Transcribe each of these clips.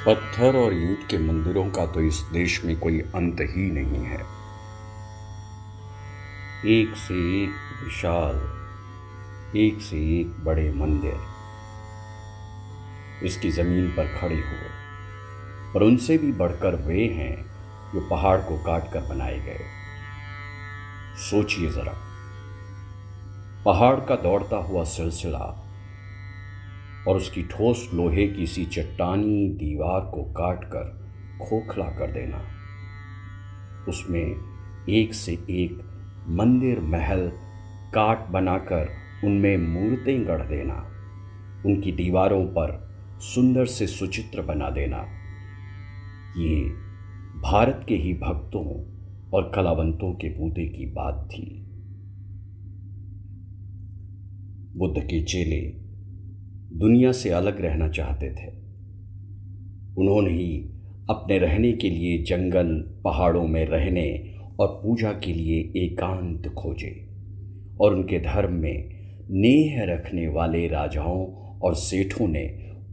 पत्थर और ईंट के मंदिरों का तो इस देश में कोई अंत ही नहीं है। एक से एक विशाल, एक से एक बड़े मंदिर इसकी जमीन पर खड़े हुए, और उनसे भी बढ़कर वे हैं जो पहाड़ को काट कर बनाए गए। सोचिए जरा, पहाड़ का दौड़ता हुआ सिलसिला और उसकी ठोस लोहे की सी चट्टानी दीवार को काटकर खोखला कर देना, उसमें एक से एक मंदिर महल काट बनाकर उनमें मूर्तें गढ़ देना, उनकी दीवारों पर सुंदर से सुचित्र बना देना, ये भारत के ही भक्तों और कलावंतों के बूते की बात थी। बुद्ध के चेले दुनिया से अलग रहना चाहते थे। उन्होंने ही अपने रहने के लिए जंगल पहाड़ों में रहने और पूजा के लिए एकांत खोजे, और उनके धर्म में नेह रखने वाले राजाओं और सेठों ने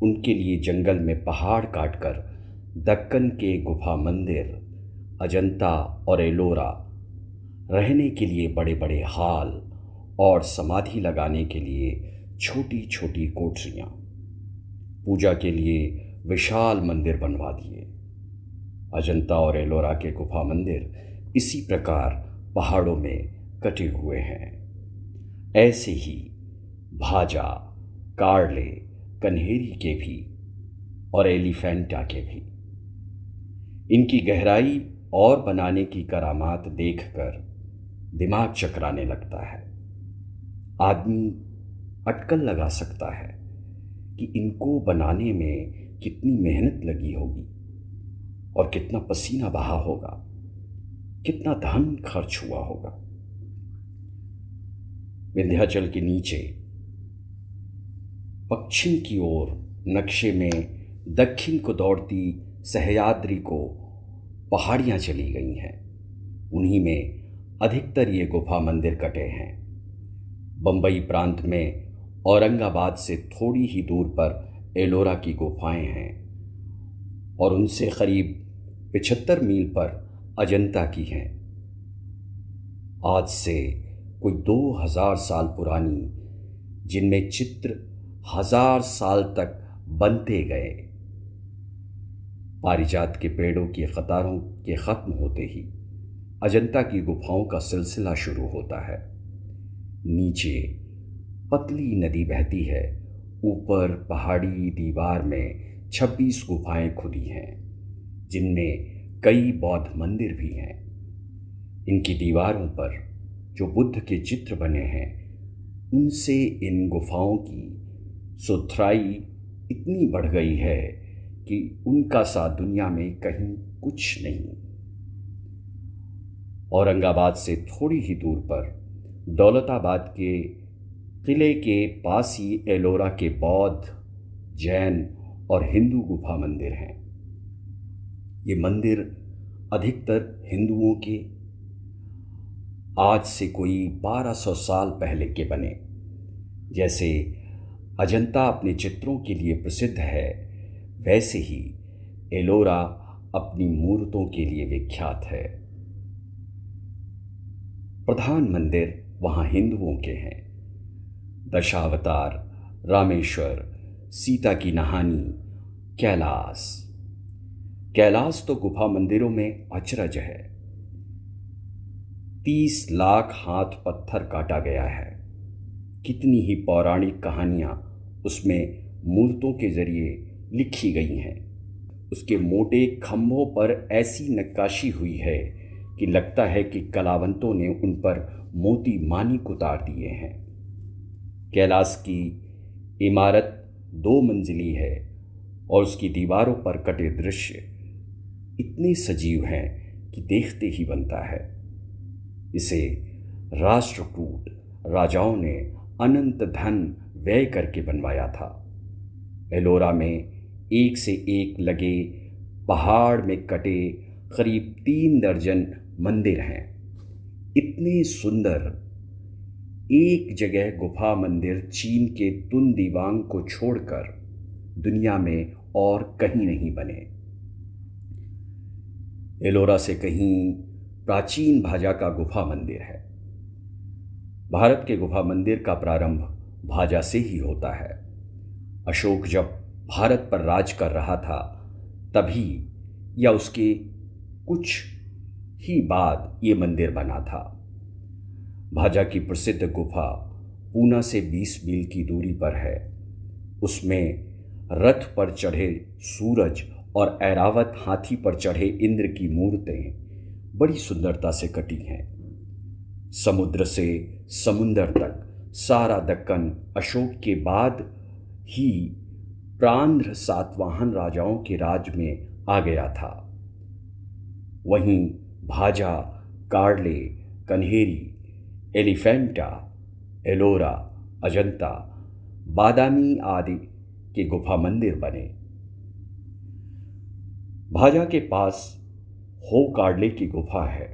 उनके लिए जंगल में पहाड़ काटकर दक्कन के गुफा मंदिर अजंता और एलोरा, रहने के लिए बड़े बड़े हाल और समाधि लगाने के लिए छोटी छोटी कोठरियाँ, पूजा के लिए विशाल मंदिर बनवा दिए। अजंता और एलोरा के गुफा मंदिर इसी प्रकार पहाड़ों में कटे हुए हैं। ऐसे ही भाजा, कार्ले, कन्हेरी के भी और एलिफेंटा के भी। इनकी गहराई और बनाने की करामात देखकर दिमाग चकराने लगता है। आदमी अटकल लगा सकता है कि इनको बनाने में कितनी मेहनत लगी होगी और कितना पसीना बहा होगा, कितना धन खर्च हुआ होगा। विंध्याचल के नीचे पश्चिम की ओर नक्शे में दक्षिण को दौड़ती सह्याद्री को पहाड़ियाँ चली गई हैं। उन्हीं में अधिकतर ये गुफा मंदिर कटे हैं। बंबई प्रांत में औरंगाबाद से थोड़ी ही दूर पर एलोरा की गुफाएं हैं, और उनसे करीब 75 मील पर अजंता की हैं। आज से कोई 2000 साल पुरानी, जिनमें चित्र 1000 साल तक बनते गए। पारिजात के पेड़ों की कतारों के ख़त्म होते ही अजंता की गुफाओं का सिलसिला शुरू होता है। नीचे पतली नदी बहती है, ऊपर पहाड़ी दीवार में 26 गुफाएं खुदी हैं, जिनमें कई बौद्ध मंदिर भी हैं। इनकी दीवारों पर जो बुद्ध के चित्र बने हैं, उनसे इन गुफाओं की सुथराई इतनी बढ़ गई है कि उनका सा दुनिया में कहीं कुछ नहीं। औरंगाबाद से थोड़ी ही दूर पर दौलताबाद के किले के पास ही एलोरा के बौद्ध, जैन और हिंदू गुफा मंदिर हैं। ये मंदिर अधिकतर हिंदुओं के आज से कोई 1200 साल पहले के बने। जैसे अजंता अपने चित्रों के लिए प्रसिद्ध है, वैसे ही एलोरा अपनी मूर्तों के लिए विख्यात है। प्रधान मंदिर वहाँ हिंदुओं के हैं। दशावतार, रामेश्वर, सीता की नहानी, कैलाश। कैलाश तो गुफा मंदिरों में अचरज है। 30 लाख हाथ पत्थर काटा गया है। कितनी ही पौराणिक कहानियाँ उसमें मूर्तों के जरिए लिखी गई हैं। उसके मोटे खंभों पर ऐसी नक्काशी हुई है कि लगता है कि कलावंतों ने उन पर मोती मानिक उतार दिए हैं। कैलाश की इमारत 2 मंजिली है, और उसकी दीवारों पर कटे दृश्य इतने सजीव हैं कि देखते ही बनता है। इसे राष्ट्रकूट राजाओं ने अनंत धन व्यय करके बनवाया था। एलोरा में एक से एक लगे पहाड़ में कटे करीब 3 दर्जन मंदिर हैं। इतने सुंदर एक जगह गुफा मंदिर चीन के तुन दीवांग को छोड़कर दुनिया में और कहीं नहीं बने। एलोरा से कहीं प्राचीन भाजा का गुफा मंदिर है। भारत के गुफा मंदिर का प्रारंभ भाजा से ही होता है। अशोक जब भारत पर राज कर रहा था तभी या उसके कुछ ही बाद ये मंदिर बना था। भाजा की प्रसिद्ध गुफा पूना से 20 मील की दूरी पर है। उसमें रथ पर चढ़े सूरज और ऐरावत हाथी पर चढ़े इंद्र की मूर्तें बड़ी सुंदरता से कटी हैं। समुद्र से समुंदर तक सारा दक्कन अशोक के बाद ही प्रांध्र सातवाहन राजाओं के राज में आ गया था। वहीं भाजा, कार्ले, कन्हेरी, एलिफेंटा, एलोरा, अजंता, बादामी आदि के गुफा मंदिर बने। भाजा के पास हो कार्ले की गुफा है।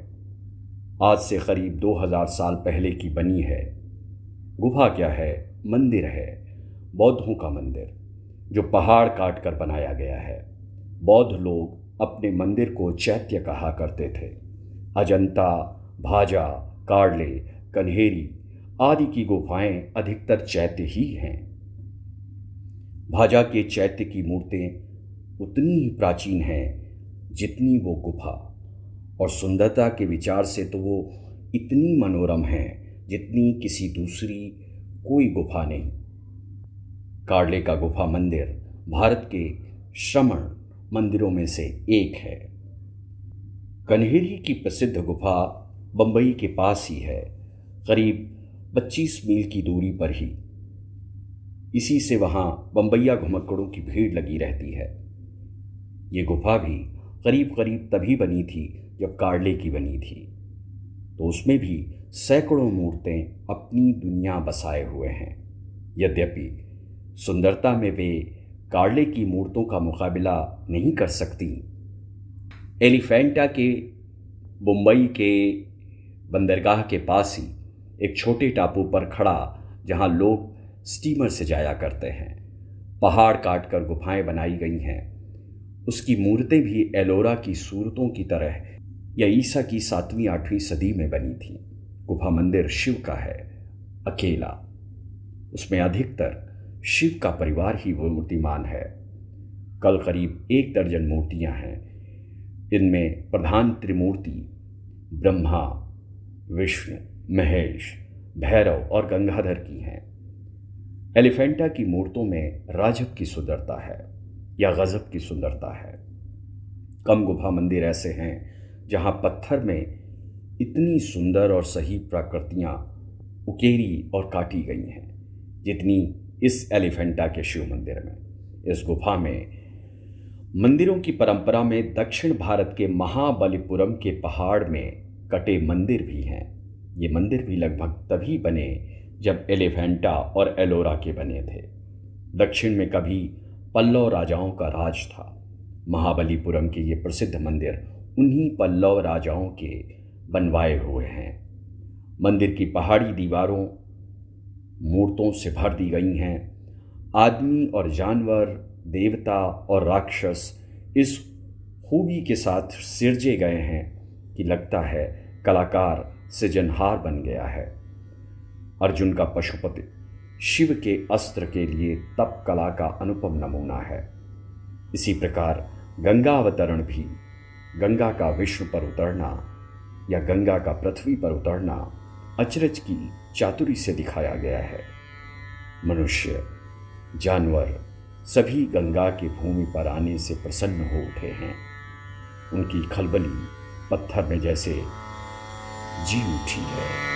आज से करीब 2000 साल पहले की बनी है। गुफा क्या है? मंदिर है, बौद्धों का मंदिर जो पहाड़ काट कर बनाया गया है। बौद्ध लोग अपने मंदिर को चैत्य कहा करते थे। अजंता, भाजा, कार्ले, कन्हेरी आदि की गुफाएं अधिकतर चैत्य ही हैं। भाजा के चैत्य की मूर्तें उतनी ही प्राचीन हैं जितनी वो गुफा, और सुंदरता के विचार से तो वो इतनी मनोरम हैं जितनी किसी दूसरी कोई गुफा नहीं। कार्ले का गुफा मंदिर भारत के श्रमण मंदिरों में से एक है। कन्हेरी की प्रसिद्ध गुफा बंबई के पास ही है, करीब 25 मील की दूरी पर ही। इसी से वहाँ बम्बैया घुमक्कड़ों की भीड़ लगी रहती है। ये गुफा भी करीब करीब तभी बनी थी जब कार्ले की बनी थी, तो उसमें भी सैकड़ों मूर्तें अपनी दुनिया बसाए हुए हैं। यद्यपि सुंदरता में वे कार्ले की मूर्तों का मुकाबला नहीं कर सकती। एलिफेंटा के मुंबई के बंदरगाह के पास ही एक छोटे टापू पर खड़ा, जहां लोग स्टीमर से जाया करते हैं, पहाड़ काट कर गुफाएं बनाई गई हैं। उसकी मूर्तें भी एलोरा की सूरतों की तरह या ईसा की 7वीं 8वीं सदी में बनी थी। गुफा मंदिर शिव का है, अकेला। उसमें अधिकतर शिव का परिवार ही वो मूर्तिमान है। कल करीब 1 दर्जन मूर्तियां हैं। इनमें प्रधान त्रिमूर्ति ब्रह्मा, विष्णु, महेश, भैरव और गंगाधर की हैं। एलिफेंटा की मूर्तों में राजब की सुंदरता है या गजब की सुंदरता है। कम गुफा मंदिर ऐसे हैं जहां पत्थर में इतनी सुंदर और सही प्रकृतियां उकेरी और काटी गई हैं जितनी इस एलिफेंटा के शिव मंदिर में। इस गुफा में मंदिरों की परंपरा में दक्षिण भारत के महाबलीपुरम के पहाड़ में कटे मंदिर भी हैं। ये मंदिर भी लगभग तभी बने जब एलिफेंटा और एलोरा के बने थे। दक्षिण में कभी पल्लव राजाओं का राज था। महाबलीपुरम के ये प्रसिद्ध मंदिर उन्हीं पल्लव राजाओं के बनवाए हुए हैं। मंदिर की पहाड़ी दीवारों मूर्तों से भर दी गई हैं। आदमी और जानवर, देवता और राक्षस इस खूबी के साथ सिरजे गए हैं कि लगता है कलाकार सृजनहार बन गया है। अर्जुन का पशुपति शिव के अस्त्र के लिए तप कला का अनुपम नमूना है। इसी प्रकार गंगा अवतरण भी, गंगा का विष्णु पर उतरना या गंगा का पृथ्वी पर उतरना अचरज की चातुरी से दिखाया गया है। मनुष्य, जानवर सभी गंगा की भूमि पर आने से प्रसन्न हो उठे हैं। उनकी खलबली पत्थर में जैसे जी उठी है।